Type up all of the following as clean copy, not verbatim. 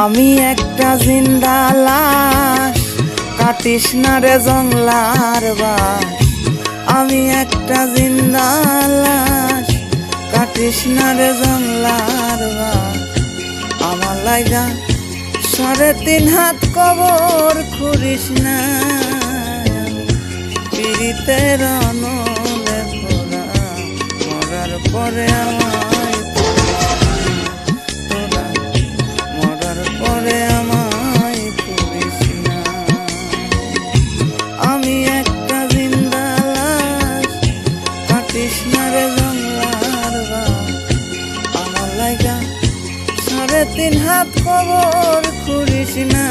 আমি একটা জিন্দা লাশ, কাটিস না রে জংলার বাস। আমি একটা জিন্দা লাশ, কাটিস না রে জংলার বাস। আমার লাইগা 3.5 হাত কবর খুঁড়িস না, পিরিতের অনলে পোড়া মরার পরে আমায় তোরা, মরার পরে আমায় পুরিস না। আমি একটা জিন্দা লাশ, কাটিস না রে জংলার বাস। আমার লাইগা 3.5 হাত কবর খুঁড়িস না,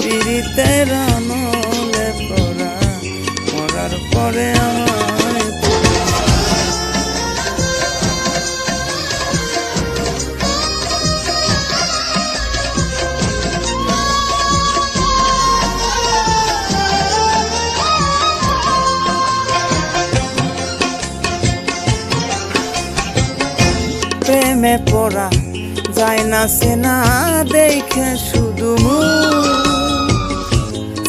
পিরিতের অনলে পোড়া মরার পরে আমায় প্রেমে পড়া যায় না চেনা দেখে শুধু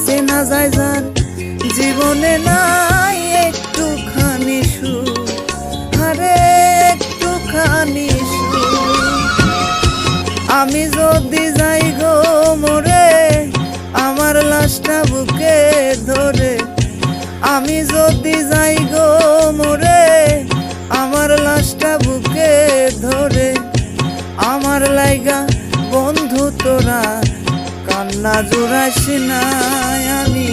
চেনা যায় যার জীবনে নাই একটুখানি সুখ, আরে একটুখানি সুখ। আমি যদি যাই গো মরে, আমার লাশটা বুকে ধরে। আমি যদি যাই গো মরে, আমার লাশটা বুকে ধরে। আমার লাইগা বন্ধু তোরা কান্না জুড়াস না, আমি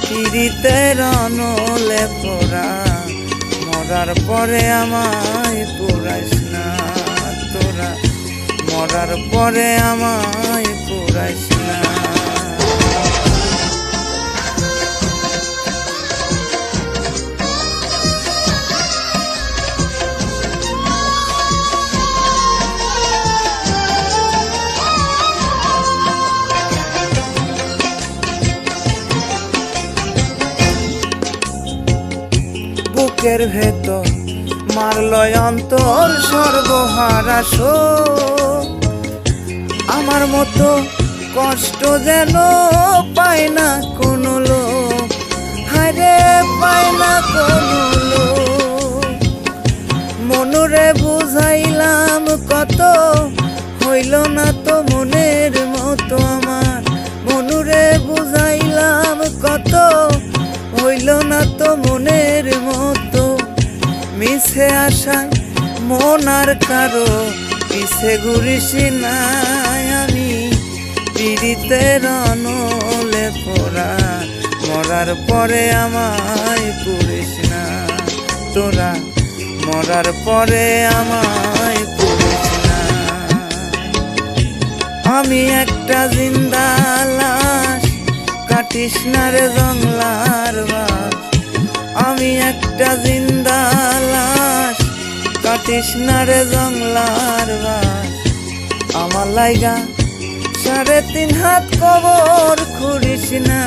পিরিতের অনলে পোড়া মরার পরে আমায় পুরাইস না তোরা, মরার পরে আমায় পুরাইস না। বুকের ভেতর মারলয় অন্তর সর্বহারা শোক। আমার মতো কষ্ট যেন পায় না কোনো লোক, হায়রে পায় না কোনো লোক। মনুরে বুঝাইলাম কত, হইল না তো মনের মতো আমার। মনুরে বুঝাইলাম কত, হইল না তো মনের মতো। মিছে আশায় মন আর কারো পিছে ঘুরিস না, আমি পিরিতের অনলে পোড়া মরার পরে আমায় পুরিস না তোরা, মরার পরে আমায় পুরিস না। আমি একটা জিন্দা লাশ, কাটিস না রে জংলার বাস। আমি একটা জিন্দা লাশ, কাটিস না রে জংলার বাস। আমার লাইগা 3.5 হাত কবর খুঁড়িস না,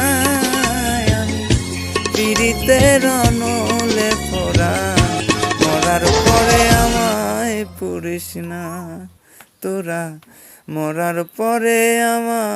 আমি পিরিতের অনলে পোড়া মরার পরে আমায় পুরিস না তোরা, মরার পরে আমায়